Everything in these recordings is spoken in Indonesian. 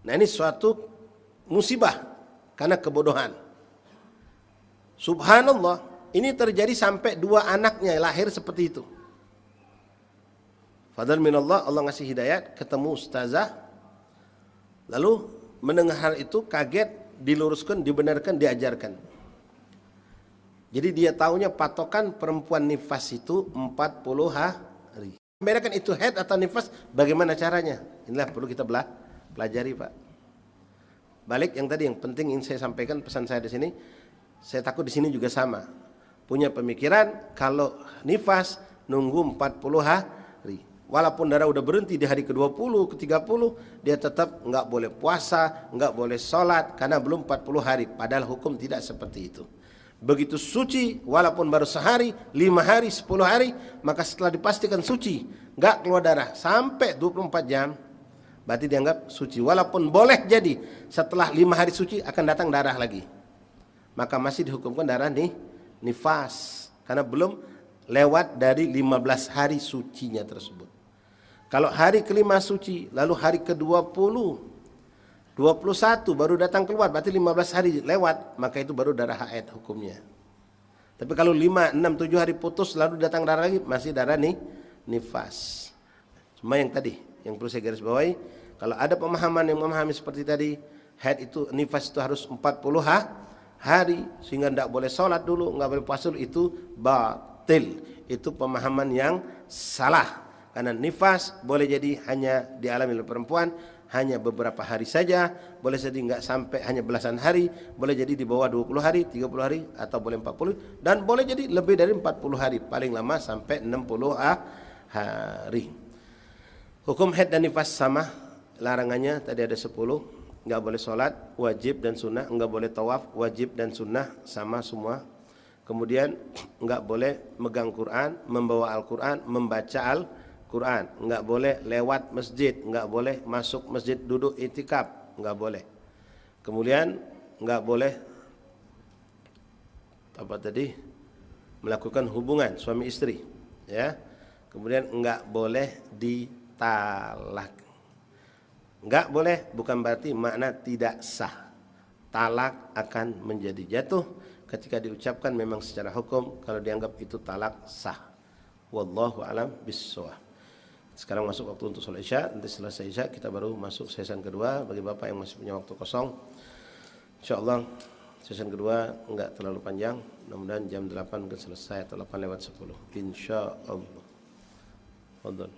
Nah ini suatu musibah karena kebodohan. Subhanallah, ini terjadi sampai 2 anaknya lahir seperti itu. Fadl minallah, Allah ngasih hidayat, ketemu ustazah, lalu mendengar hal itu kaget, diluruskan, dibenarkan, diajarkan. Jadi dia taunya patokan perempuan nifas itu 40 hari. Membedakan itu haid atau nifas, bagaimana caranya? Inilah perlu kita pelajari, Pak. Balik yang tadi, yang penting ingin saya sampaikan, pesan saya di sini, saya takut di sini juga sama. Punya pemikiran kalau nifas nunggu 40 hari. Walaupun darah udah berhenti di hari ke-20, ke-30, dia tetap enggak boleh puasa, enggak boleh sholat karena belum 40 hari. Padahal hukum tidak seperti itu. Begitu suci, walaupun baru sehari, 5 hari, 10 hari, maka setelah dipastikan suci, enggak keluar darah sampai 24 jam, berarti dianggap suci. Walaupun boleh jadi setelah 5 hari suci akan datang darah lagi, maka masih dihukumkan darah nifas karena belum lewat dari 15 hari sucinya tersebut. Kalau hari kelima suci, lalu hari ke-20, 21 baru datang keluar, berarti 15 hari lewat, maka itu baru darah haid hukumnya. Tapi kalau 5, 6, 7 hari putus lalu datang darah lagi, masih darah nifas. Cuma yang tadi, yang perlu saya garis bawahi, kalau ada pemahaman yang memahami seperti tadi, haid itu, nifas itu harus 40 hari, sehingga tidak boleh sholat dulu, nggak boleh puasa dulu, itu batil. Itu pemahaman yang salah. Karena nifas boleh jadi hanya dialami oleh perempuan, hanya beberapa hari saja, boleh jadi nggak sampai hanya belasan hari, boleh jadi di bawah 20 hari, 30 hari, atau boleh 40, dan boleh jadi lebih dari 40 hari, paling lama sampai 60 hari. Hukum haid dan nifas sama, larangannya tadi ada 10, nggak boleh sholat, wajib dan sunnah, nggak boleh tawaf, wajib dan sunnah, sama semua. Kemudian nggak boleh megang Quran, membawa Al-Quran, membaca Al-Quran, nggak boleh lewat masjid, nggak boleh masuk masjid duduk itikaf, nggak boleh. Kemudian nggak boleh apa tadi, melakukan hubungan suami istri, ya. Kemudian nggak boleh ditalak. Nggak boleh bukan berarti makna tidak sah. Talak akan menjadi jatuh ketika diucapkan memang secara hukum, kalau dianggap itu talak sah. Wallahu alam bissawab. Sekarang masuk waktu untuk sholat isya. Nanti selesai isya kita baru masuk sesi kedua. Bagi bapak yang masih punya waktu kosong, insyaallah sesi kedua enggak terlalu panjang. Mudah-mudahan jam 8 akan selesai atau 8:10 insyaallah. Fadhal.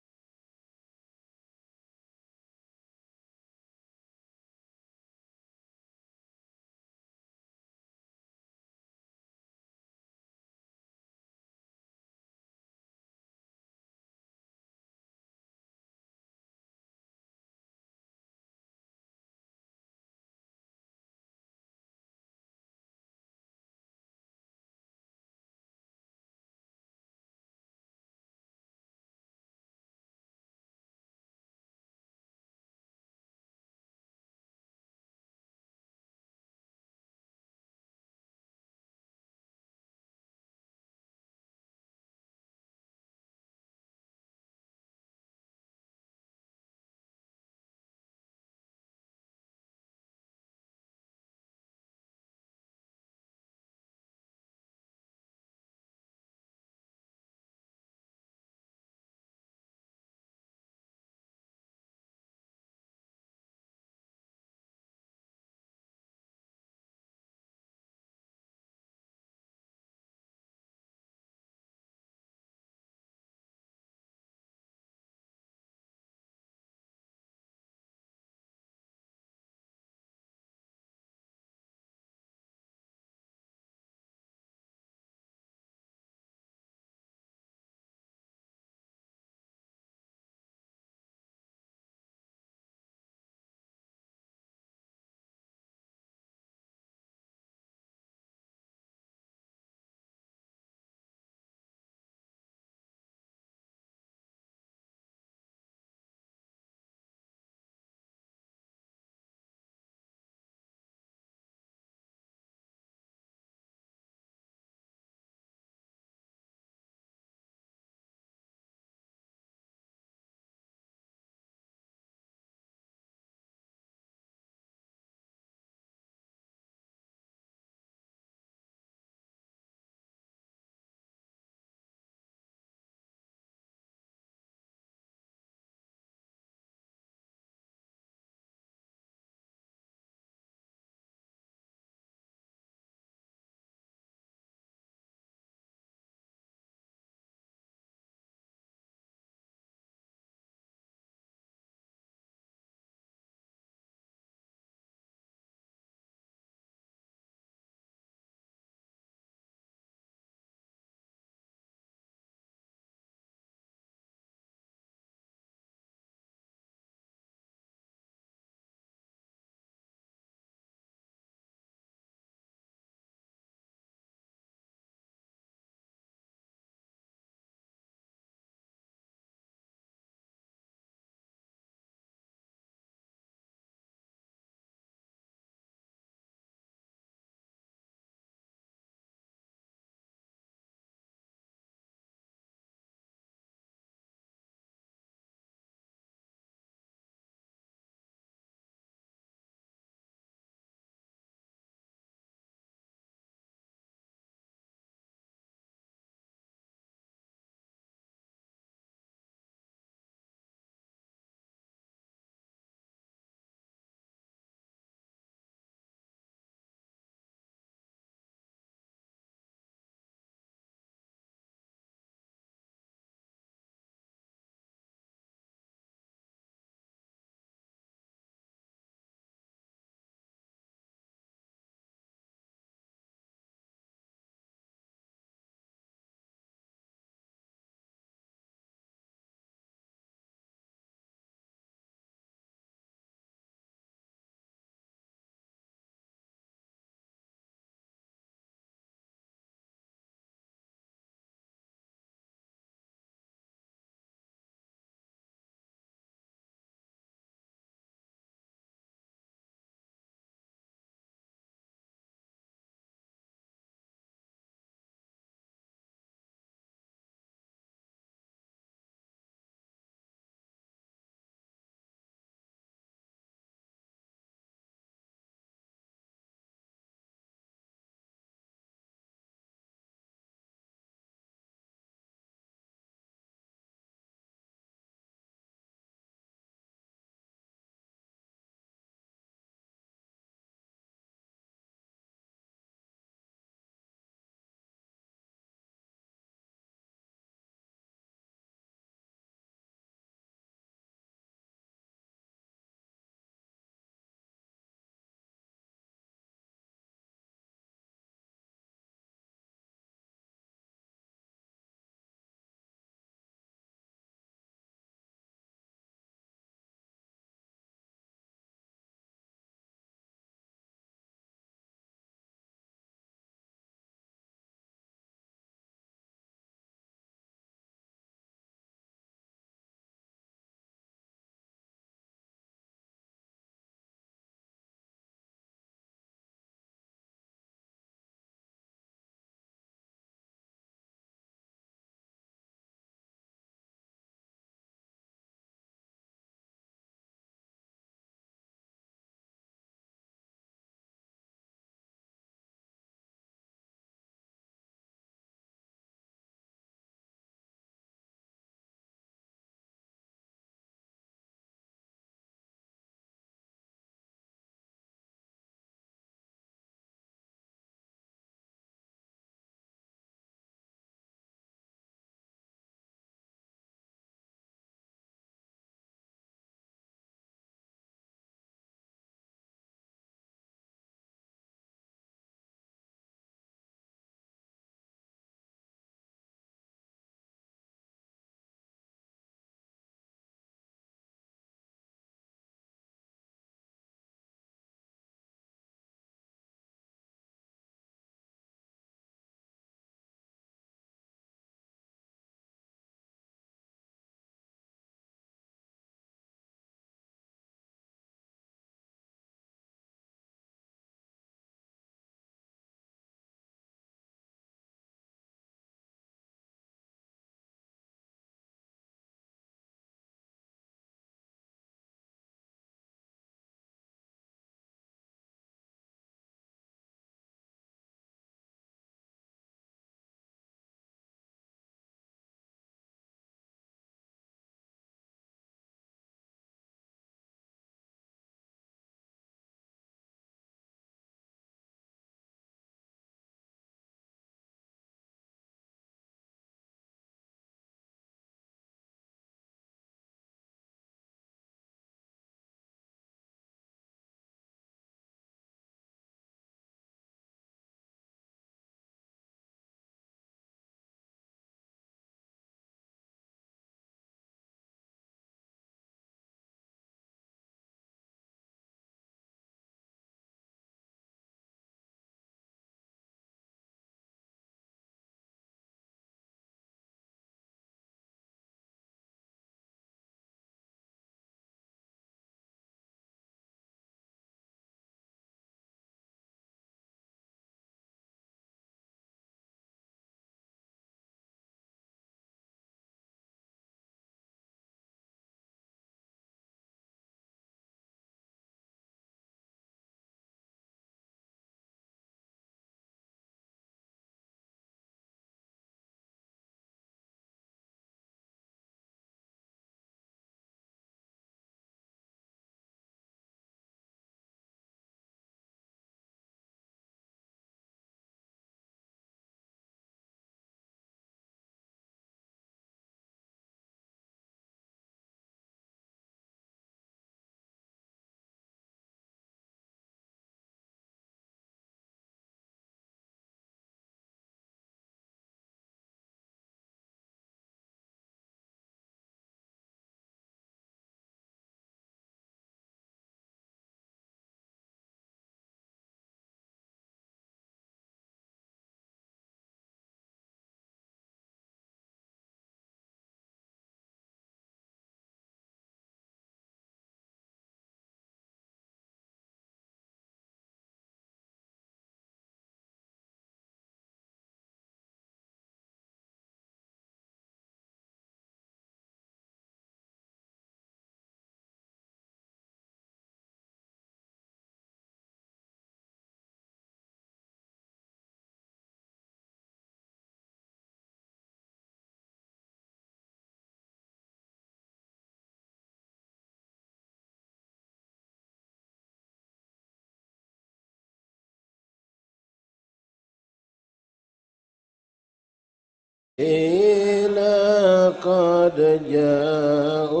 لقد جاءوك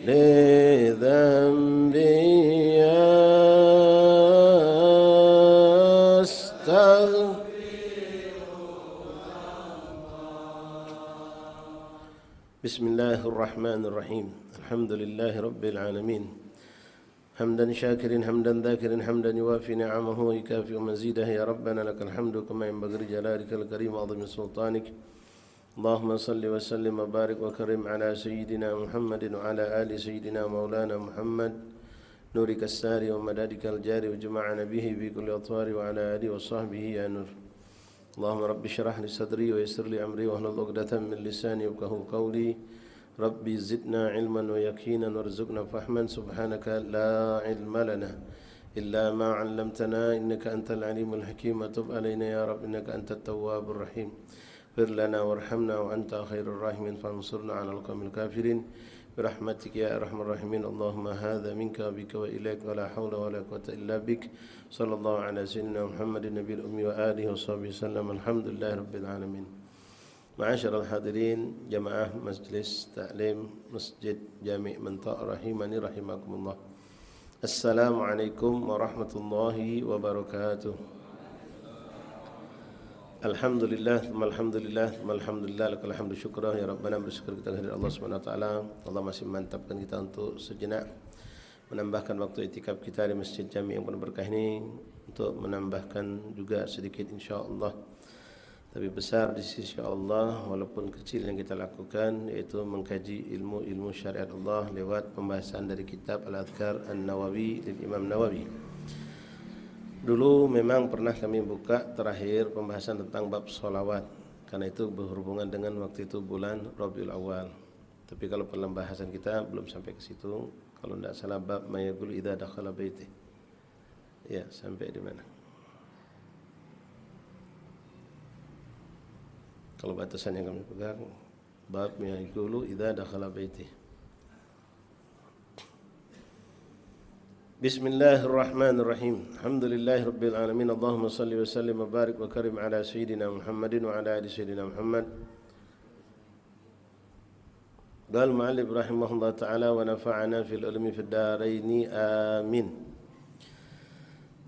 لذنب يستغفر. بسم الله الرحمن الرحيم. الحمد لله رب العالمين حمدا شاكرا حمدا ذاكرا حمدا يوافي نعمه ويكافئ مزيده. يا ربنا لك الحمد كما ينبغي لجلالك الكريم وعظيم سلطانك. اللهم صل وسلم وبارك وكرم على سيدنا محمد وعلى آل سيدنا مولانا محمد نورك الساري ومدادك الجاري وجمعنا به في كل أطوار وعلى آله وصحبه يا نور. اللهم رب اشرح لي صدري ويسر لي أمري واحلل عقدة من لساني يفقهوا قولي. ربي زدنا علما ويقينا وارزقنا فهما. سبحانك لا علم لنا إلا ما علمتنا إنك أنت العليم الحكيم. وتب علينا يا رب إنك أنت التواب الرحيم. اغفر لنا وارحمنا وأنت خير الراحمين فانصرنا على القوم الكافرين برحمتك يا أرحم الراحمين. اللهم هذا منك وبك وإليك ولا حول ولا قوة إلا بك. صلى الله على سيدنا محمد النبي الأمي وآله وصحبه وسلم. الحمد لله رب العالمين. Ma'asyiral hadirin jamaah Majlis Taklim Masjid Jami' Mentok rahimani rahimakumullah. Assalamualaikum warahmatullahi wabarakatuh. Alhamdulillah, alhamdulillah, lakal hamdu syukrah ya Rabbana. Bersyukur kita kehadirat Allah Subhanahu wa taala. Allah masih mantapkan kita untuk sejenak menambahkan waktu itikaf kita di Masjid Jami' yang penuh berkah ini, untuk menambahkan juga sedikit insyaallah tapi besar di sisi Allah walaupun kecil yang kita lakukan, yaitu mengkaji ilmu syariat Allah lewat pembahasan dari kitab Al-Adhkar An-Nawawi dari Imam Nawawi. Dulu memang pernah kami buka terakhir pembahasan tentang bab sholawat, karena itu berhubungan dengan waktu itu bulan Rabiul Awal. Tapi kalau pembahasan kita belum sampai ke situ. Kalau tidak salah bab mayaqulu idza dakhala baitih. Ya, sampai di mana? Kalau batasan yang kami pegang bab mayaqulu idza dakhala baitih. Bismillahirrahmanirrahim. Alhamdulillahirabbil alamin. Allahumma shalli wa sallim wa barik wa karim ala sayyidina Muhammadin wa ala ali sayyidina Muhammad. Qala al-mu'allif rahimahullah ta'ala wa nafa'ana fil ilmi fid darain amin.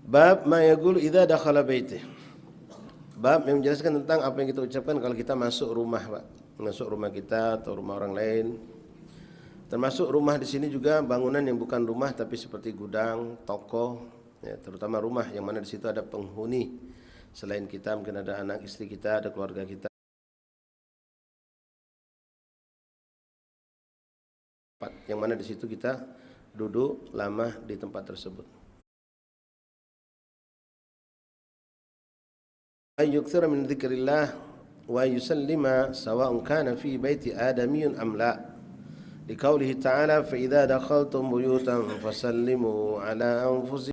Bab mayaqulu idza dakhala baitih. Bab yang menjelaskan tentang apa yang kita ucapkan kalau kita masuk rumah, Pak. Masuk rumah kita atau rumah orang lain. Termasuk rumah di sini juga bangunan yang bukan rumah tapi seperti gudang, toko, ya, terutama rumah yang mana di situ ada penghuni selain kita, mungkin ada anak istri kita, ada keluarga kita. Yang mana di situ kita duduk lama di tempat tersebut. Ayyukthira min dzikrillah wa yusallima sawa'un kana fi baiti adamiyyun am la. Liqaulihi ta'ala fa idza dakhaltum buyutan fasallimu ala anfusikum.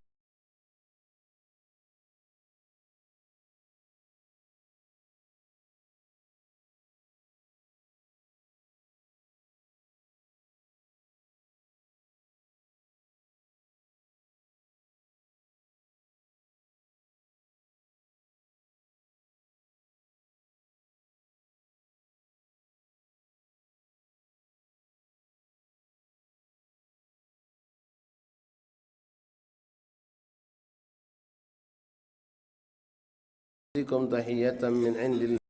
Tahiyatan min indillah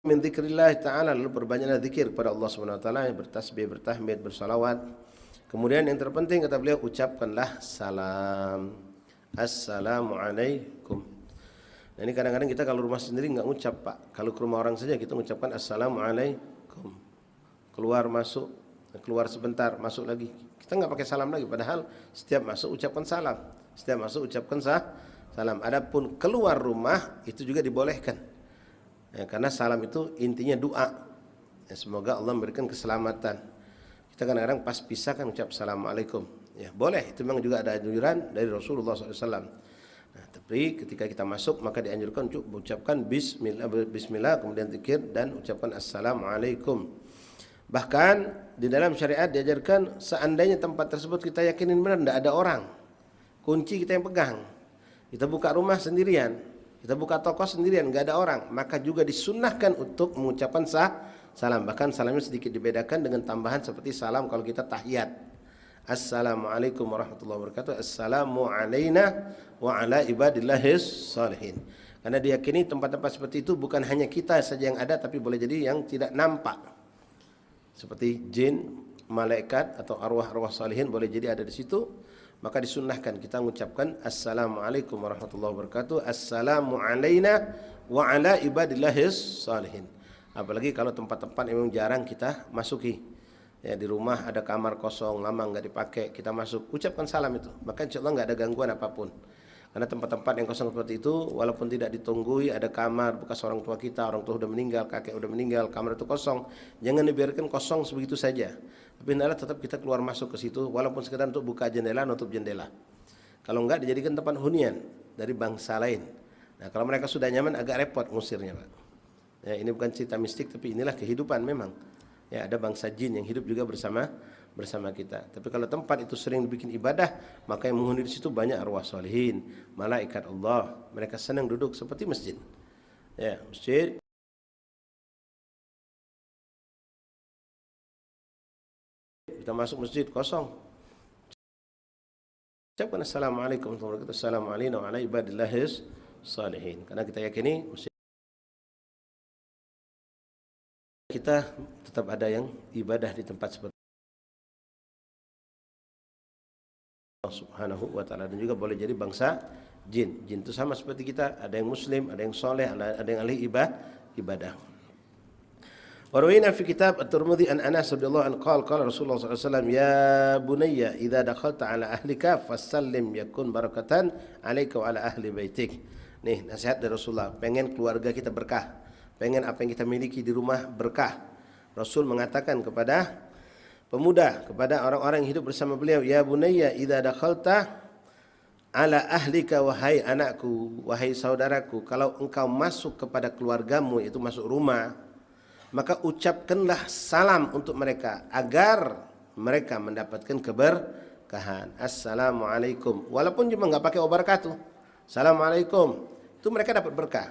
min dzikrillah ta'ala. Lalu perbanyaklah zikir kepada Allah Subhanahu wa taala, bertasbih, bertahmid, bersalawat. Kemudian yang terpenting kata beliau, ucapkanlah salam. Assalamualaikum. Nah, ini kadang-kadang kita kalau rumah sendiri enggak ngucap, Pak. Kalau ke rumah orang saja kita mengucapkan assalamualaikum. Keluar masuk, keluar sebentar, masuk lagi. Kita enggak pakai salam lagi, padahal setiap masuk ucapkan salam. Setiap masuk ucapkan salam. Adapun keluar rumah itu juga dibolehkan, ya, karena salam itu intinya doa, ya, semoga Allah memberikan keselamatan. Kita kadang-kadang pas pisah kan ucap assalamualaikum, ya boleh, itu memang juga ada anjuran dari Rasulullah SAW. Nah, tapi ketika kita masuk maka dianjurkan untuk mengucapkan bismillah, kemudian zikir dan ucapkan assalamualaikum. Bahkan di dalam syariat diajarkan seandainya tempat tersebut kita yakinin benar tidak ada orang, kunci kita yang pegang. kita buka rumah sendirian, kita buka toko sendirian, nggak ada orang, maka juga disunnahkan untuk mengucapkan salam. Bahkan salamnya sedikit dibedakan dengan tambahan seperti salam kalau kita tahiyat. Assalamualaikum warahmatullahi wabarakatuh. Assalamu alaina wa ala ibadillahis salihin. Karena diyakini tempat-tempat seperti itu bukan hanya kita saja yang ada, tapi boleh jadi yang tidak nampak. Seperti jin, malaikat atau arwah-arwah salihin boleh jadi ada di situ. Maka disunnahkan kita mengucapkan Assalamualaikum warahmatullahi wabarakatuh. Assalamu alaina wa ala ibadillahis salihin. Apalagi kalau tempat-tempat yang memang jarang kita masuki. Ya, di rumah ada kamar kosong, lama nggak dipakai, kita masuk, ucapkan salam itu. Maka insya Allah nggak ada gangguan apapun. Karena tempat-tempat yang kosong seperti itu, walaupun tidak ditunggui, ada kamar bekas orang tua kita, orang tua udah meninggal, kakek udah meninggal, kamar itu kosong, jangan dibiarkan kosong sebegitu saja. Tapi hendaklah tetap kita keluar masuk ke situ, walaupun sekedar untuk buka jendela, nutup jendela. Kalau enggak, dijadikan tempat hunian dari bangsa lain. Nah, kalau mereka sudah nyaman, agak repot ngusirnya, Pak. Ya, ini bukan cerita mistik, tapi inilah kehidupan memang. Ya, ada bangsa jin yang hidup juga bersama kita. Tapi kalau tempat itu sering dibikin ibadah, maka yang menghuni di situ banyak arwah salihin, malaikat Allah. Mereka senang duduk seperti masjid. Ya, masjid. Kita masuk masjid kosong. Ucapkan Assalamualaikum warahmatullahi wabarakatuh. Assalamualaikum wa ala ibadillahis salihin. Karena kita yakini kita tetap ada yang ibadah di tempat seperti Allah Subhanahu wa ta'ala, dan juga boleh jadi bangsa jin. Jin itu sama seperti kita, ada yang muslim, ada yang soleh, ada yang ahli ibadah. Warwina fi kitab At-Tirmidzi an Anas radhiyallahu anhu qala Rasulullah sallallahu alaihi wasallam, ya bunayya idza dakhalta ala ahlika fasallim yakun barakatan alayka wa ala ahli baitik. Nih nasihat dari Rasulullah, pengen keluarga kita berkah, pengen apa yang kita miliki di rumah berkah. Rasul mengatakan kepada pemuda, kepada orang-orang yang hidup bersama beliau, ya bunayya idza dakhalta ala ahlika, wahai anakku, wahai saudaraku, kalau engkau masuk kepada keluargamu, yaitu masuk rumah, maka ucapkanlah salam untuk mereka agar mereka mendapatkan keberkahan. Assalamualaikum, walaupun cuma nggak pakai wabarakatuh, assalamualaikum, itu mereka dapat berkah.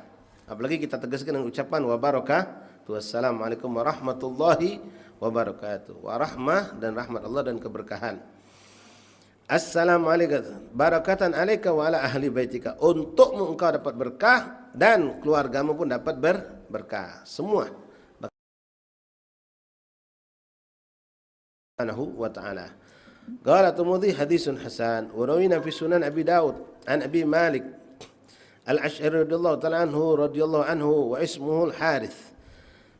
Apalagi kita tegaskan dengan ucapan wabarakatuh, wassalamualaikum warahmatullahi wabarakatuh, warahmah dan rahmat Allah dan keberkahan. Assalamualaikum barakatan alaika wa ala ahli baitika, untukmu engkau dapat berkah dan keluargamu pun dapat berkah semua. Subhanahu wa ta'ala. Qala Tirmidzi hadisun hasan wa rawina fi sunan Abi Daud an Abi Malik Al-Asy'ari radhiyallahu anhu wa ismuhu Al-Harith.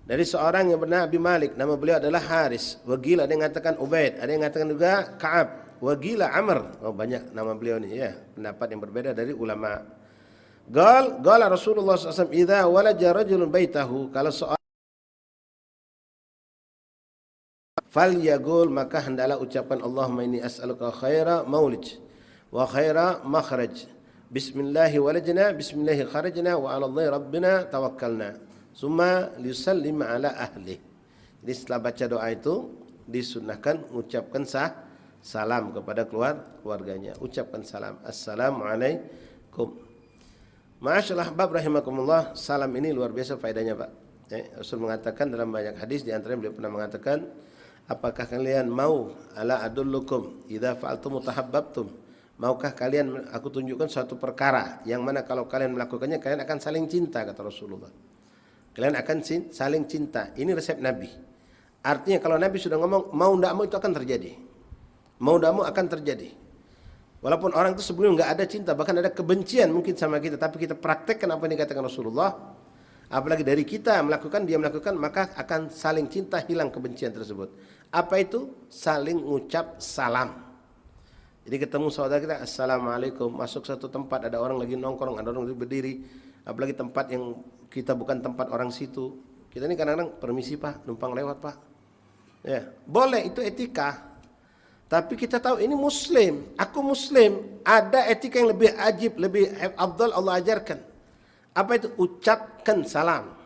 Dari seorang yang bernama Abi Malik, nama beliau adalah Haris. Wagil ada yang mengatakan Ubaid, ada yang mengatakan juga Ka'ab, wagila Amr. Oh, banyak nama beliau ni ya, pendapat yang berbeda dari ulama. Qala Rasulullah SAW, idza walaja rajulun baitahu, kalau seorang fal yaqul, maka hendaklah ucapkan Allahumma inni as'aluka khaira maulij wa khaira makhraj. Bismillahi walajna, bismillahi kharajna, wa 'ala Allahi rabbina tawakkalna. Summa liusallim ala ahli. Jadi setelah baca doa itu disunnahkan mengucapkan salam kepada keluarganya. Ucapkan salam. Assalamualaikum. Ma'asyiral ahbab rahimakumullah, salam ini luar biasa faedahnya, Pak. Rasul mengatakan dalam banyak hadis, di antaranya beliau pernah mengatakan, apakah kalian mau ala adullukum idza fa'altum tahabbabtum? Maukah kalian aku tunjukkan suatu perkara yang mana kalau kalian melakukannya kalian akan saling cinta, kata Rasulullah. Kalian akan saling cinta. Ini resep Nabi. Artinya kalau Nabi sudah ngomong mau tidak mau itu akan terjadi. Mau tidak mau akan terjadi. Walaupun orang itu sebelum nggak ada cinta, bahkan ada kebencian mungkin sama kita, tapi kita praktekkan apa yang dikatakan Rasulullah. Apalagi dari kita melakukan, dia melakukan, maka akan saling cinta, hilang kebencian tersebut. Apa itu? Saling ucap salam. Jadi ketemu saudara kita, assalamualaikum, masuk satu tempat ada orang lagi nongkrong, ada orang lagi berdiri, apalagi tempat yang kita bukan tempat orang situ. Kita ini kadang-kadang permisi Pak, numpang lewat Pak. Ya, boleh, itu etika. Tapi kita tahu ini muslim, aku muslim, ada etika yang lebih ajib, lebih afdal Allah ajarkan. Apa itu? Ucapkan salam.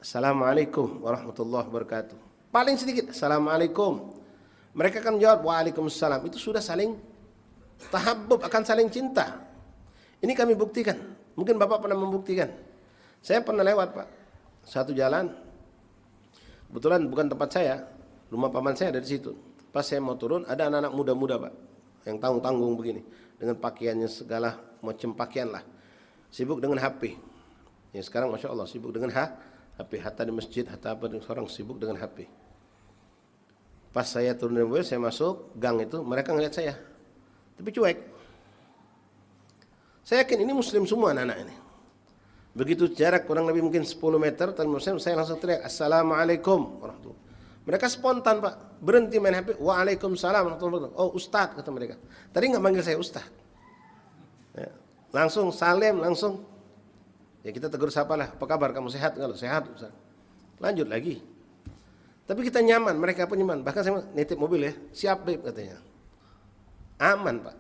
Assalamualaikum warahmatullahi wabarakatuh. Paling sedikit, assalamualaikum. Mereka akan jawab waalaikumsalam. Itu sudah saling tahabbub, akan saling cinta. Ini kami buktikan. Mungkin Bapak pernah membuktikan. Saya pernah lewat Pak, satu jalan, kebetulan bukan tempat saya, rumah paman saya ada di situ. Pas saya mau turun, ada anak-anak muda-muda Pak, yang tanggung-tanggung begini, dengan pakaiannya segala macam pakaian lah, sibuk dengan HP. Ya sekarang Masya Allah sibuk dengan HP, hatta di masjid, hatta apa, sekarang sibuk dengan HP. Pas saya turun dari mobil, saya masuk gang itu, mereka ngeliat saya, tapi cuek. Saya yakin ini muslim semua anak-anak ini. Begitu jarak kurang lebih mungkin 10 meter, saya langsung teriak, Assalamualaikum warahmatullahi. Mereka spontan Pak, berhenti main HP, Waalaikumsalam warahmatullahi wabarakatuh. Oh Ustadz kata mereka. Tadi nggak manggil saya Ustadz. Ya, langsung salim, langsung. Ya kita tegur sapa lah, apa kabar kamu sehat? Kalau sehat, Ustaz. Lanjut lagi. Tapi kita nyaman, mereka pun nyaman. Bahkan saya nitip mobil ya, siap Beb katanya. Aman Pak.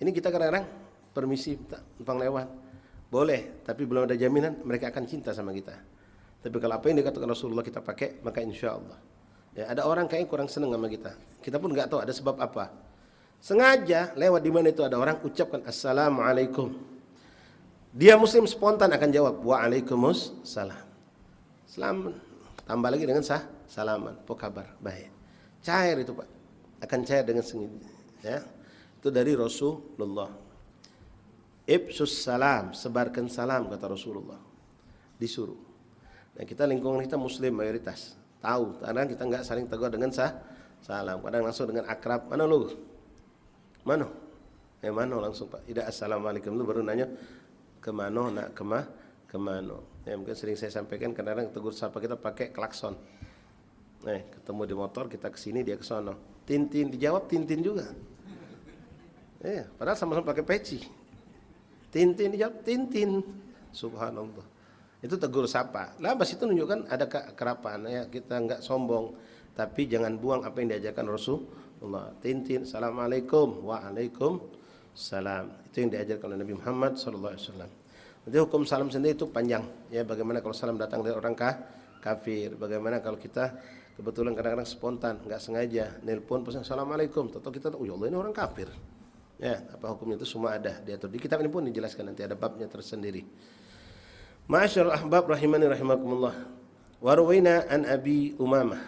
Ini kita kadang-kadang permisi, numpang lewat. Boleh, tapi belum ada jaminan mereka akan cinta sama kita. Tapi kalau apa yang dikatakan Rasulullah kita pakai, maka insya Allah. Ya, ada orang kayaknya kurang senang sama kita. Kita pun nggak tahu ada sebab apa. Sengaja lewat di mana itu ada orang ucapkan Assalamualaikum. Dia muslim spontan akan jawab Waalaikumsalam. Selamat. Tambah lagi dengan salaman. Apa kabar? Baik. Cair itu Pak. Akan cair dengan sengaja. Ya. Itu dari Rasulullah. Ibsus salam, sebarkan salam kata Rasulullah. Disuruh. Nah kita lingkungan kita muslim mayoritas. Tahu, kadang kita nggak saling tegur dengan salam. Kadang langsung dengan akrab. Mana lu? Mana? Mana langsung Pak. Tidak assalamualaikum lu baru nanya kemana nak kemana. Ya mungkin sering saya sampaikan kadang-kadang tegur sapa kita pakai klakson. Ketemu di motor kita kesini dia ke sono. Tintin dijawab Tintin juga. Padahal sama-sama pakai peci. Tintin dijawab Tintin. Subhanallah. Itu tegur sapa. Labas itu menunjukkan ada kekerapan ya, kita enggak sombong, tapi jangan buang apa yang diajarkan Rasulullah. Tintin, assalamualaikum, waalaikumsalam. Itu yang diajarkan oleh Nabi Muhammad sallallahu alaihi wasallam. Jadi hukum salam sendiri itu panjang ya, bagaimana kalau salam datang dari orang kafir, bagaimana kalau kita kebetulan kadang-kadang spontan, enggak sengaja nelpon pesan assalamualaikum, tahu kita ya Allah ini orang kafir. Ya, apa hukumnya itu semua ada diatur di kitab ini pun dijelaskan, nanti ada babnya tersendiri. Ma'asyiral ahbab rahimani rahimakumullah. Wa rawaina an Abi Umamah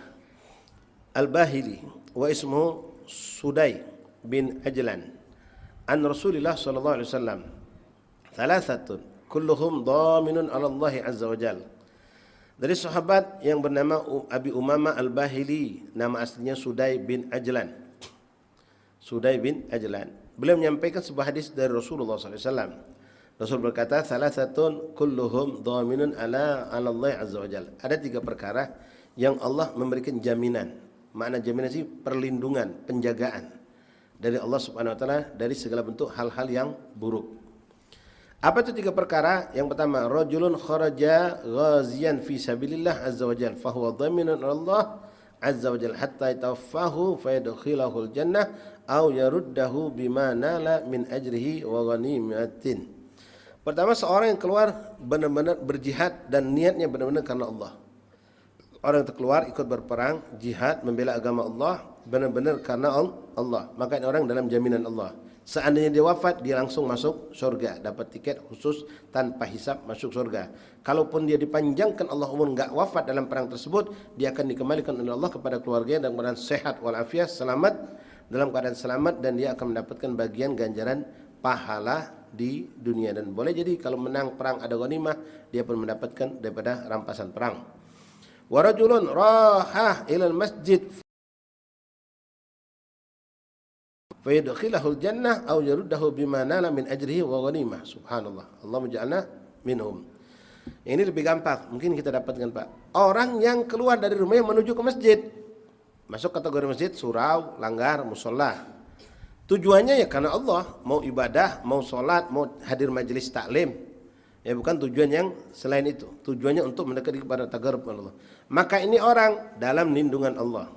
Al-Bahili wa ismuhu Sudai bin Ajlan an Rasulillah sallallahu alaihi wasallam. Thalathatun kulluhum dhaminun 'ala Allah azza wa jalla. Dari sahabat yang bernama Abi Umamah Al-Bahili, nama aslinya Sudai bin Ajlan. Sudai bin Ajlan. Beliau menyampaikan sebuah hadis dari Rasulullah SAW. Rasul berkata, salasatun kulluhum dhaminun ala Allah azza wa jalla. Ada 3 perkara yang Allah memberikan jaminan. Makna jaminan sih perlindungan, penjagaan dari Allah Subhanahu wa taala dari segala bentuk hal-hal yang buruk. Apa itu 3 perkara? Yang pertama, rajulun kharaja ghaziyan fi sabilillah azza wa jalla, fa huwa dhaminun ala Allah azza wa jalla hatta yatawaffahu fa yadkhilahul jannah aw yaruddahu bima nala min ajrihi wa ghanimatin. Pertama, seorang yang keluar benar-benar berjihad dan niatnya benar-benar karena Allah. Orang yang keluar ikut berperang, jihad, membela agama Allah benar-benar karena Allah. Maka orang dalam jaminan Allah. Seandainya dia wafat, dia langsung masuk surga, dapat tiket khusus tanpa hisab masuk surga. Kalaupun dia dipanjangkan Allah umur enggak wafat dalam perang tersebut, dia akan dikembalikan oleh Allah kepada keluarganya dalam keadaan sehat walafiat, selamat, dalam keadaan selamat, dan dia akan mendapatkan bagian ganjaran pahala di dunia. Dan boleh jadi kalau menang perang ada ghanimah, dia pun mendapatkan daripada rampasan perang. Wa rajulun raha ilal masjid fa yadkhilahul jannah aw yaruddahu bima nala min ajrihi wa ghanimah. Subhanallah. Allah menja'alna minhum. Ini lebih gampang, mungkin kita dapatkan Pak. Orang yang keluar dari rumahnya menuju ke masjid, masuk kategori masjid, surau, langgar, musola. Tujuannya ya karena Allah, mau ibadah, mau sholat, mau hadir majelis taklim. Ya bukan tujuan yang selain itu. Tujuannya untuk mendekati kepada tagarub Allah. Maka ini orang dalam lindungan Allah,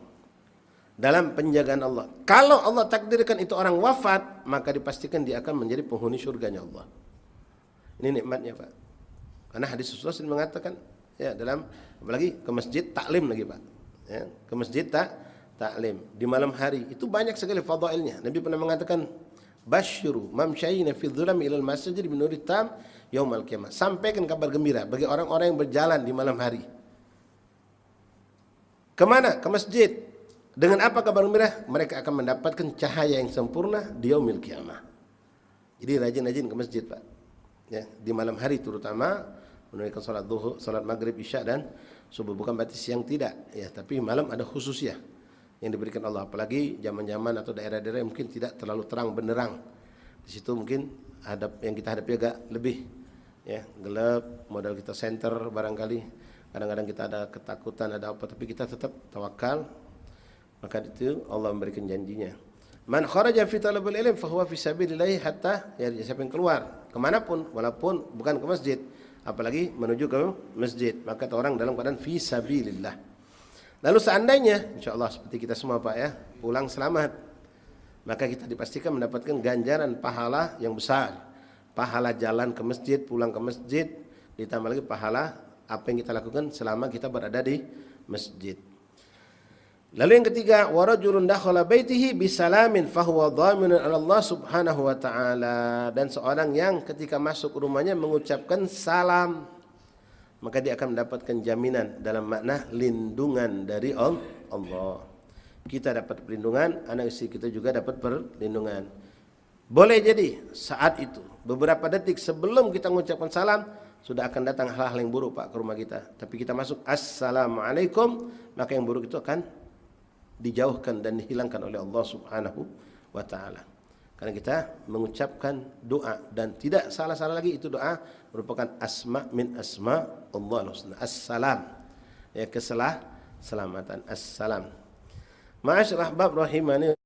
dalam penjagaan Allah. Kalau Allah takdirkan itu orang wafat, maka dipastikan dia akan menjadi penghuni surganya Allah. Ini nikmatnya Pak. Karena hadis Rasulullah SAW mengatakan, ya dalam apalagi ke masjid taklim lagi Pak. Ya, ke masjid taklim di malam hari itu banyak sekali fadailnya. Nabi pernah mengatakan, Basyiru mamsyayina fi dhulam ilal masjid binurit tam yaumal qiyamah. Sampaikan kabar gembira bagi orang-orang yang berjalan di malam hari. Kemana? Ke masjid. Dengan apa kabar gembira? Mereka akan mendapatkan cahaya yang sempurna di yaumil qiyamah. Jadi rajin-rajin ke masjid, Pak. Ya, di malam hari terutama menunaikan salat zuhur, salat maghrib, isya dan subuh. Bukan berarti siang tidak, ya, tapi malam ada khususnya yang diberikan Allah, apalagi zaman-zaman atau daerah-daerah yang mungkin tidak terlalu terang benderang. Di situ mungkin yang kita hadapi agak lebih, ya, gelap, modal kita center barangkali. Kadang-kadang kita ada ketakutan, ada apa, tapi kita tetap tawakal. Maka itu Allah memberikan janjinya. Man kharaja fi talabil ilm fa huwa fi sabilillah hatta, ya, siapa yang keluar kemanapun walaupun bukan ke masjid, apalagi menuju ke masjid, maka orang dalam keadaan fi sabilillah. Lalu seandainya, insyaallah seperti kita semua Pak ya, pulang selamat, maka kita dipastikan mendapatkan ganjaran pahala yang besar. Pahala jalan ke masjid, pulang ke masjid, ditambah lagi pahala apa yang kita lakukan selama kita berada di masjid. Lalu yang ketiga, warajulun dakhala baitihi bisalamin fahuwa dhaminun 'ala Allah Subhanahu wa taala, dan seorang yang ketika masuk rumahnya mengucapkan salam, maka dia akan mendapatkan jaminan dalam makna lindungan dari Allah. Kita dapat perlindungan, anak istri kita juga dapat perlindungan. Boleh jadi saat itu, beberapa detik sebelum kita mengucapkan salam, sudah akan datang hal-hal yang buruk Pak ke rumah kita. Tapi kita masuk assalamualaikum, maka yang buruk itu akan dijauhkan dan dihilangkan oleh Allah Subhanahu wa taala. Karena kita mengucapkan doa dan tidak salah-salah lagi, itu doa merupakan asma min asma Allah Husna. Assalam, ya, keselamatan. Assalam. Ma'asyiral ahbab rahimani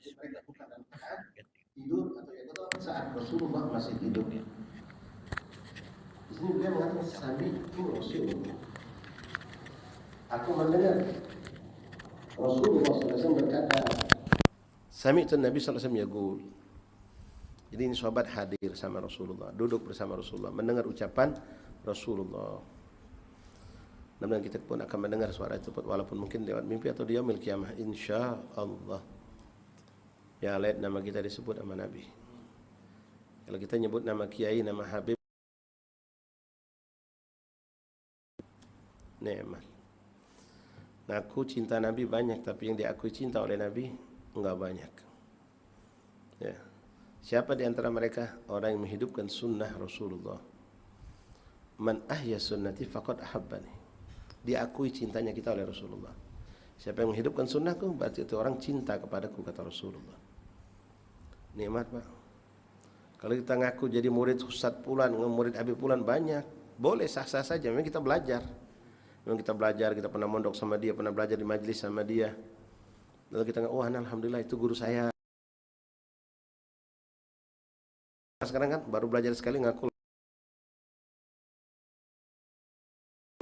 Jadi mereka bukan dalam keadaan tidur atau ya itu saat Rasulullah masih hidup. Di sini beliau mengatakan sami'tu Rasulullah. Aku mendengar Rasulullah SAW berkata, sami'tu Nabi SAW yaqul. Jadi ini sahabat hadir sama Rasulullah, duduk bersama Rasulullah, mendengar ucapan Rasulullah. Dan kita pun akan mendengar suara itu walaupun mungkin lewat mimpi atau di yaumil qiyamah insyaallah. Ya, lihat nama kita disebut sama Nabi. Kalau kita nyebut nama kiai, nama habib, nikmat. Ngaku cinta Nabi banyak, tapi yang diakui cinta oleh Nabi enggak banyak. Ya. Siapa di antara mereka orang yang menghidupkan sunnah Rasulullah? Man ahya sunnati faqad ahabbani. Diakui cintanya kita oleh Rasulullah. Siapa yang menghidupkan sunnahku, berarti itu orang cinta kepadaku, kata Rasulullah. Nikmat, Pak. Kalau kita ngaku jadi murid Ustaz Fulan, murid Habib Fulan, banyak. Boleh, sah-sah saja. Memang kita belajar. Kita pernah mondok sama dia, pernah belajar di majelis sama dia. Lalu kita ngaku, oh alhamdulillah itu guru saya. Sekarang kan baru belajar sekali ngaku.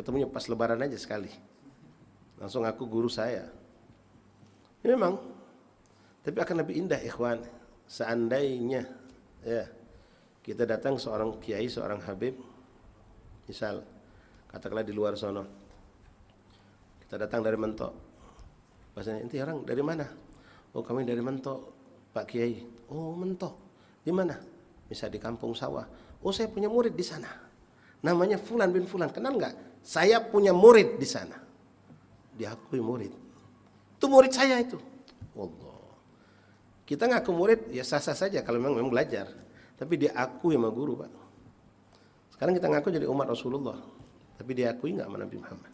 Ketemunya pas lebaran aja sekali. Langsung ngaku guru saya. Ya, memang. Tapi akan lebih indah, ikhwan. Seandainya ya kita datang seorang kiai, seorang habib, misal katakanlah di luar sono, kita datang dari Mentok, bahasanya inti orang dari mana? Oh kami dari Mentok Pak Kiai. Oh Mentok, di mana? Misal di Kampung Sawah. Oh saya punya murid di sana, namanya Fulan bin Fulan, kenal nggak? Saya punya murid di sana. Diakui murid, itu murid saya itu. Allah. Kita ngaku murid ya sah-sah saja kalau memang belajar, tapi dia akui sama guru, Pak. Sekarang kita ngaku jadi umat Rasulullah, tapi diakui nggak sama Nabi Muhammad?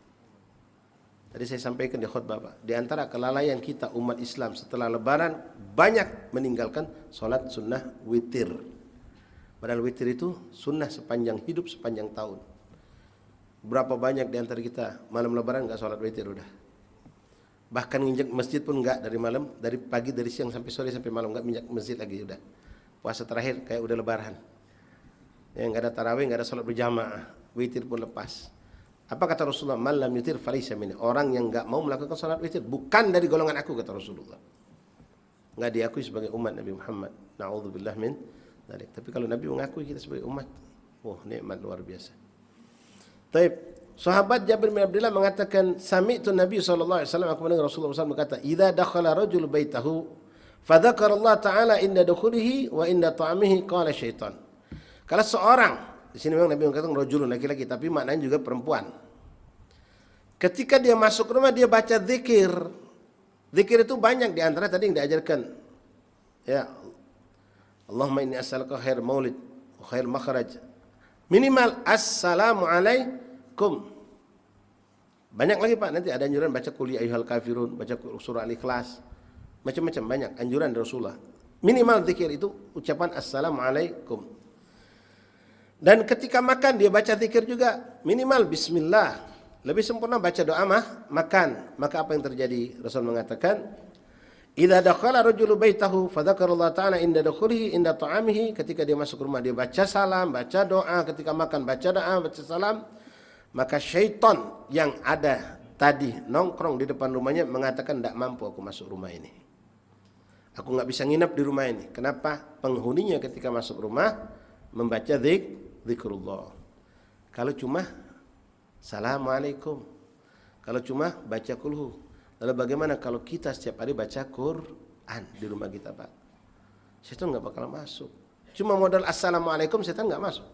Tadi saya sampaikan di khutbah, Pak, di antara kelalaian kita umat Islam setelah Lebaran banyak meninggalkan sholat sunnah witir. Padahal witir itu sunnah sepanjang hidup, sepanjang tahun. Berapa banyak di antara kita malam Lebaran nggak sholat witir udah. Bahkan nginjak masjid pun enggak, dari malam, dari pagi, dari siang sampai sore sampai malam enggak minjak masjid lagi udah. Puasa terakhir kayak udah lebaran. Ya enggak ada tarawih, enggak ada salat berjamaah, witir pun lepas. Apa kata Rasulullah? Man lam yutir falaysa minni. Orang yang enggak mau melakukan salat witir bukan dari golongan aku, kata Rasulullah. Enggak diakui sebagai umat Nabi Muhammad. Na'udzubillah min dzalik. Tapi kalau Nabi mengakui kita sebagai umat, oh nikmat luar biasa. Taib. Sahabat Jabir bin Abdullah mengatakan, sami'tu Nabi sallallahu alaihi wasallam, aku mendengar Rasulullah SAW berkata, "Idza dakhala rajul baitahu, fa dzakara Allah Ta'ala inda dukhulihi wa inda ta'amihi qala syaitan." Kalau seorang, di sini memang Nabi mengatakan rajulun, laki-laki, tapi maknanya juga perempuan. Ketika dia masuk rumah dia baca zikir. Zikir itu banyak di antara tadi yang diajarkan. Ya. Allahumma inni as'aluka khair maulid wa khair makhraj. Minimal assalamu alaikum. Banyak lagi, Pak, nanti ada anjuran baca qul ya ayyuhal kafirun, baca surah Al-Ikhlas, macam-macam banyak anjuran dari Rasulullah. Minimal zikir itu ucapan assalamualaikum. Dan ketika makan dia baca zikir juga, minimal bismillah. Lebih sempurna baca doa makan. Maka apa yang terjadi? Rasul mengatakan, idza dakhala rajulu baitahu fa dzakarallaha ta'ala inda dukhulihi inda ta'amihi, ketika dia masuk rumah dia baca salam, baca doa, ketika makan baca doa, baca salam. Maka syaitan yang ada tadi nongkrong di depan rumahnya mengatakan, tidak mampu aku masuk rumah ini. Aku nggak bisa nginap di rumah ini. Kenapa? Penghuninya ketika masuk rumah membaca zikrullah. Kalau cuma assalamualaikum, kalau cuma baca kulhu. Lalu bagaimana kalau kita setiap hari baca Quran di rumah kita, Pak? Syaitan nggak bakal masuk. Cuma modal assalamualaikum, syaitan nggak masuk.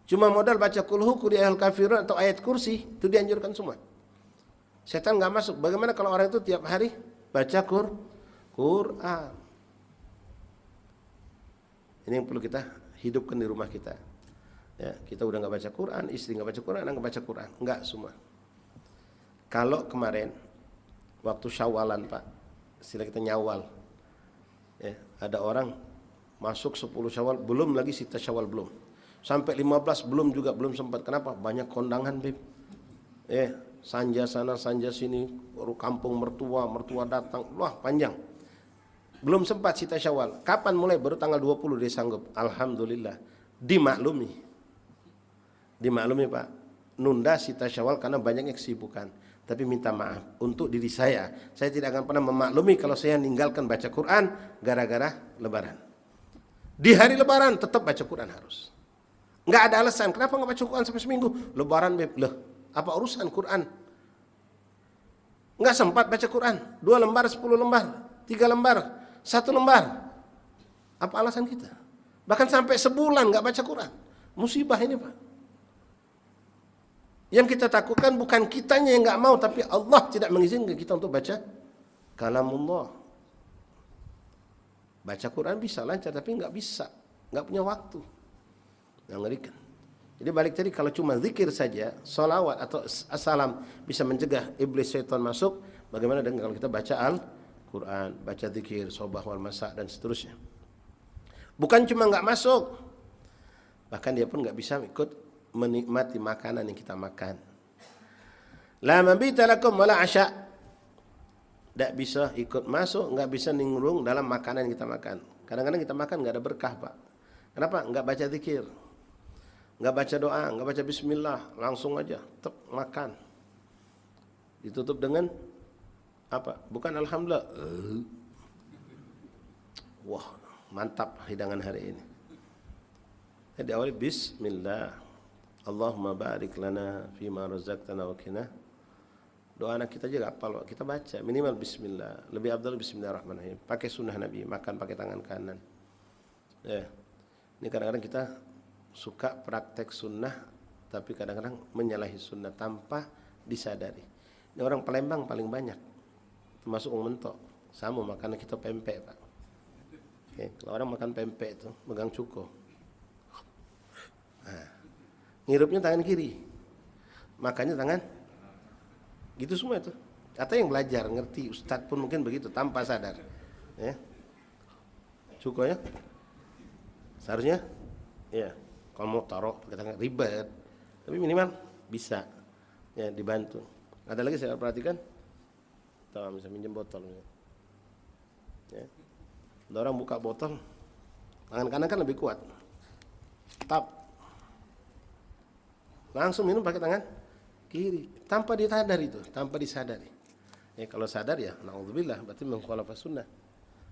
Cuma modal baca kulhu, qul ya ayyuhal kafirun atau ayat kursi, itu dianjurkan semua. Setan nggak masuk. Bagaimana kalau orang itu tiap hari baca Quran? Ini yang perlu kita hidupkan di rumah kita. Ya, kita udah nggak baca Quran, istri nggak baca Quran, anak nggak baca Quran, nggak semua. Kalau kemarin waktu Syawalan, Pak, istilah kita nyawal, ya, ada orang masuk 10 Syawal, belum lagi sita Syawal belum. Sampai 15 belum sempat. Kenapa? Banyak kondangan, Bib. Sanja sana, sanja sini, kampung mertua datang. Wah, panjang. Belum sempat sita Syawal. Kapan mulai? Baru tanggal 20 dia sanggup. Alhamdulillah. Dimaklumi. Dimaklumi Pak. Nunda sita Syawal karena banyaknya kesibukan. Tapi minta maaf untuk diri saya. Saya tidak akan pernah memaklumi kalau saya meninggalkan baca Quran gara-gara Lebaran. Di hari Lebaran tetap baca Quran harus. Nggak ada alasan. Kenapa nggak baca Quran sampai seminggu? Lebaran, loh, apa urusan Quran? Nggak sempat baca Quran. 2 lembar, 10 lembar, 3 lembar, 1 lembar. Apa alasan kita? Bahkan sampai sebulan nggak baca Quran. Musibah ini Pak. Yang kita takutkan bukan kitanya yang nggak mau, tapi Allah tidak mengizinkan kita untuk baca kalamullah. Baca Quran bisa lancar, tapi nggak bisa, nggak punya waktu. Yang ngerikan. Jadi balik tadi, kalau cuma zikir saja, salawat atau assalam bisa mencegah iblis syaitan masuk. Bagaimana dengan kalau kita baca Al-Quran, baca zikir, sobah wal masa dan seterusnya. Bukan cuma nggak masuk, bahkan dia pun nggak bisa ikut menikmati makanan yang kita makan. La mabita lakum wala asya. Tidak bisa ikut masuk, nggak bisa ningrung dalam makanan yang kita makan. Kadang-kadang kita makan nggak ada berkah Pak. Kenapa? Nggak baca zikir, nggak baca doa, nggak baca bismillah, langsung aja tetap makan. Ditutup dengan apa? Bukan alhamdulillah. Wah, mantap hidangan hari ini. Jadi awal bismillah. Allahumma barik lana fima razaqtana wa qina. Doa anak kita juga apal, kita baca minimal bismillah. Lebih afdal bismillahirrahmanirrahim. Pakai sunnah Nabi, makan pakai tangan kanan. Ya. Ini kadang-kadang kita suka praktek sunnah, tapi kadang-kadang menyalahi sunnah tanpa disadari. Ini orang Palembang paling banyak, termasuk orang Mentok. Sama makanan kita pempek Pak. Oke, kalau orang makan pempek itu megang cuko. Nah, ngirupnya tangan kiri, makanya tangan gitu semua itu. Atau yang belajar ngerti, ustadz pun mungkin begitu tanpa sadar. Ya, cukonya seharusnya, ya kalau mau taruh pakai tangan ribet, tapi minimal bisa ya dibantu. Ada lagi saya perhatikan, tahu bisa minjem botol. Ya, ada orang buka botol, tangan kanan kan lebih kuat, tap. Langsung minum pakai tangan kiri tanpa disadari itu, tanpa disadari. Ya kalau sadar ya naudzubillah, berarti mengkhalafah sunnah.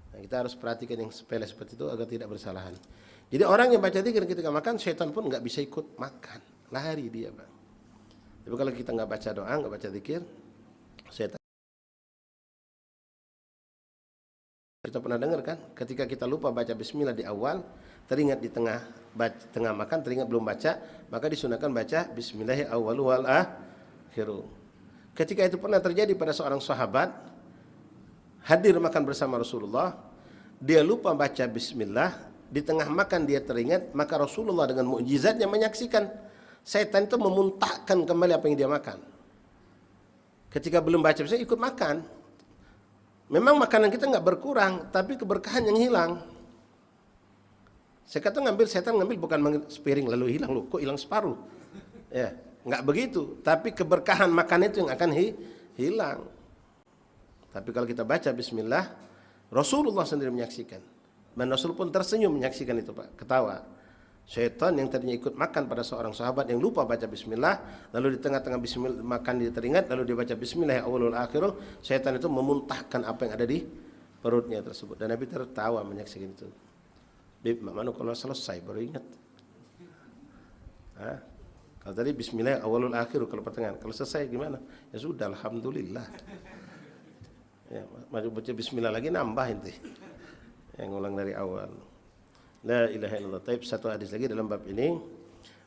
Nah, kita harus perhatikan yang sepele seperti itu agar tidak bersalahan. Jadi orang yang baca zikir ketika makan, syaitan pun nggak bisa ikut makan, lari dia Bang. Tapi kalau kita nggak baca doa, nggak baca zikir, syaitan. Kita pernah dengar kan, ketika kita lupa baca bismillah di awal, teringat di tengah makan, teringat belum baca, maka disunahkan baca bismillahirrahmanirrahim awwalu wal akhiru. Ketika itu pernah terjadi pada seorang sahabat hadir makan bersama Rasulullah, dia lupa baca bismillah, di tengah makan dia teringat, maka Rasulullah dengan mukjizatnya menyaksikan setan itu memuntahkan kembali apa yang dia makan. Ketika belum baca bismillah ikut makan. Memang makanan kita nggak berkurang, tapi keberkahan yang hilang. Saya kata setan ngambil bukan sepiring lalu hilang loh, kok hilang separuh? Ya, nggak begitu. Tapi keberkahan makan itu yang akan hilang. Tapi kalau kita baca bismillah, Rasulullah sendiri menyaksikan. Dan Rasul pun tersenyum menyaksikan itu Pak, ketawa. Syaitan yang tadinya ikut makan pada seorang sahabat yang lupa baca bismillah, lalu di tengah-tengah bismillah makan dia teringat, lalu dia baca bismillah awalul akhiru, syaitan itu memuntahkan apa yang ada di perutnya tersebut. Dan Nabi tertawa menyaksikan itu. Bib, mana kalau selesai baru ingat. Kalau tadi bismillah awalul akhiru kalau pertengahan, kalau selesai gimana? Ya sudah, alhamdulillah. Ya, maju baca bismillah lagi nambah inti. Yang ulang dari awal. La ilaha illallah. Taib, satu hadis lagi dalam bab ini.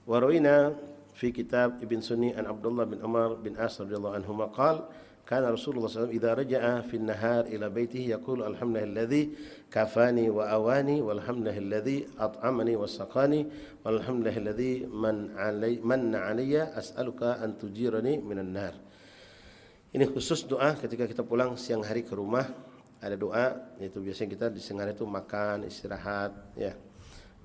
Warawina fi kitab Ibn Sunni an Abdullah bin Umar bin As radhiyallahu anhuma qala kana Rasulullah SAW idza raja'a fi an-nahar ila baitihi yaqulu alhamdulilladzi kafani wa awani walhamdulilladzi at'amani wa saqani walhamdulilladzi manna 'alayya as'aluka an tujirani minan nar. Ini khusus doa ketika kita pulang siang hari ke rumah. Ada doa, yaitu biasanya kita di siang hari itu makan, istirahat, ya.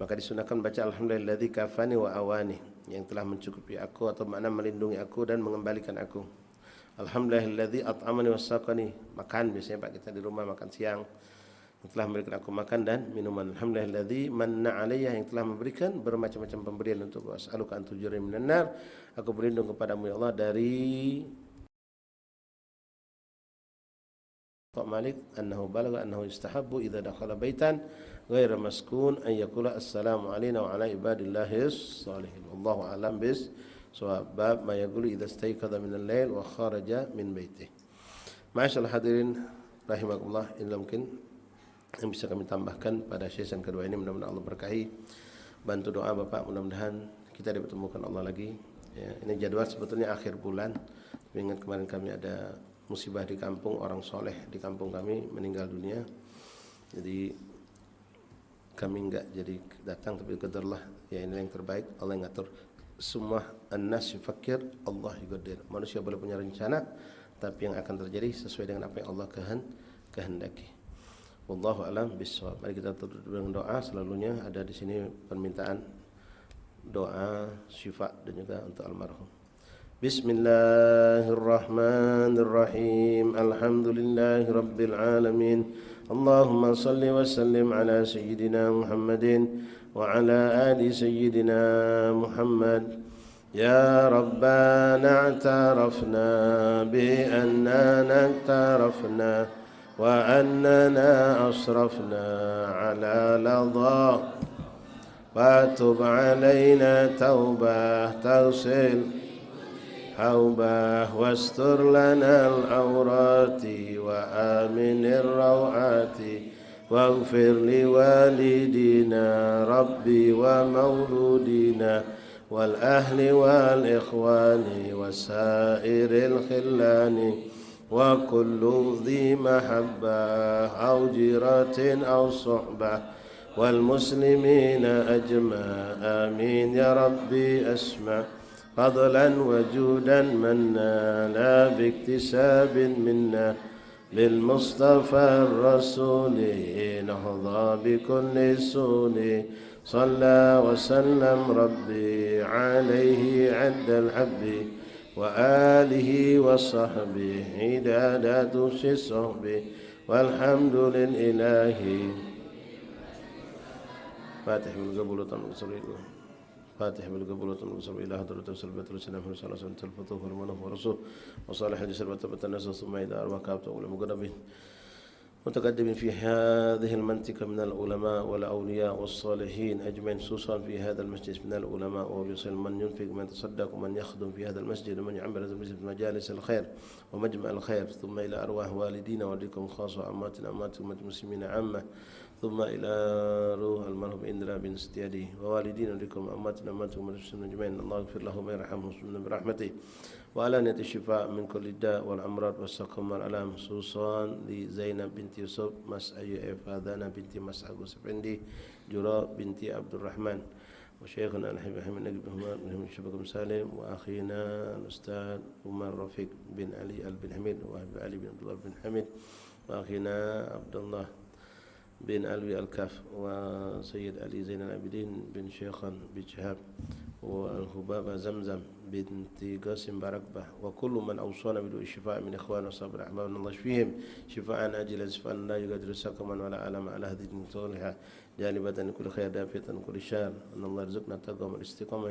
Maka disunahkan baca alhamdulilladzi kafani wa awani, yang telah mencukupi aku atau makna melindungi aku dan mengembalikan aku. Alhamdulilladzi at'amani wa saqani, makan biasanya Pak kita di rumah makan siang. yang telah memberikan aku makan dan minuman. Alhamdulillahilladzi manna 'alayya, yang telah memberikan bermacam-macam pemberian untukku. As'aluka an tujirni minan nar, aku berlindung kepadamu ya Allah dari Malik annahu balagha annahu yustahabbu idza dakhala baitan ghairu maskun an yaqula assalamu alayna wa ala ibadillahis salihin. Wallahu a'lam bis shawab. Bab ma yaqulu idza istayqadha min al-lail wa kharaja min baitihi. Ma'asyiral hadirin rahimakumullah, ini mungkin yang bisa kami tambahkan pada sesi kedua ini. Mudah-mudahan Allah berkahi. Bantu doa Bapak, mudah-mudahan kita dipertemukan Allah lagi. Ya, ini jadwal sebetulnya akhir bulan. Ingat kemarin kami ada musibah di kampung, orang soleh di kampung kami meninggal dunia. Jadi kami enggak jadi datang, tapi qadarullah, ya ini yang terbaik, Allah yang ngatur. Semua an-nas yufakir, Allah yuqaddir. Manusia boleh punya rencana, tapi yang akan terjadi sesuai dengan apa yang Allah kehendaki. Wallahu a'lam bishawab. Mari kita tutup dengan doa. Selalunya ada di sini permintaan doa syifa dan juga untuk almarhum. Bismillahirrahmanirrahim. Alhamdulillahi rabbil alamin. Allahumma salli wa sallim ala sayyidina Muhammadin wa ala ali sayyidina Muhammad. Ya Rabbana a'tarafna bi annana a'tarafna wa annana asrafna ala ladha wa tub alaina taubah taghsil حوبه واستر لنا العورات وآمن الروعات واغفر لوالدينا ربي ومولودينا والأهل والإخوان وسائر الخلان وكل ذي محبة أو جيرة أو صحبة والمسلمين أجمع آمين يا ربي أسمع فضلا وجودا منا لا باكتساب منا بالمصطفى الرسول نهضى بكل سون صلى وسلم ربي عليه عد الحب وآله وصحبه عدادات صحبه والحمد لله. فاتح بالقبول وصلى فاتح بالقبول والصبر إلى حضرة سلبة السلام صلى الله عليه وسلم الفتوح والمنه ورسول وصالح الجسر وتبت الناس ثم إلى أرواح كابته والمقربين متقدم في هذه المنطقة من العلماء والأولياء والصالحين أجمعين، خصوصا في هذا المسجد من العلماء وبيصل من ينفق من يتصدق ومن يخدم في هذا المسجد ومن يعمل هذا المسجد في مجالس الخير ومجمع الخير، ثم إلى أرواح والدينا ووالديكم خاصة وأماتنا أماتكم المسلمين عامة، ثم إلى روح المرحوم إندرا بن ستيادي ووالدينا ولكم أماتنا أماتكم المسلمين أجمعين. الله يغفر لهم ويرحمهم برحمته وعلانية الشفاء من كل الداء والأمراض والسقم والألام، خصوصا لزينب بنت يوسف مس أيوب فاذانا بنت مس أغوس بندي جراء بنت عبد الرحمن وشيخنا الحبيب محمد نجيب بن شبكم سالم وأخينا الأستاذ عمر رفيق بن علي بن حميد وأبي علي بن عبد الله بن حميد وأخينا عبد الله بن علوي الكاف وسيد علي زين العابدين بن شيخان بجهاب والهبابة زمزم بنت قاسم بركبة وكل من أوصانا بدعاء الشفاء من إخوان وصابر أحبابنا الله يشفيهم شفاء عاجلا شفاء لا يقدر سقما ولا ألم على هذه الصالحة جانبة كل خير دافية كل شر أن الله يرزقنا التقوى والاستقامة.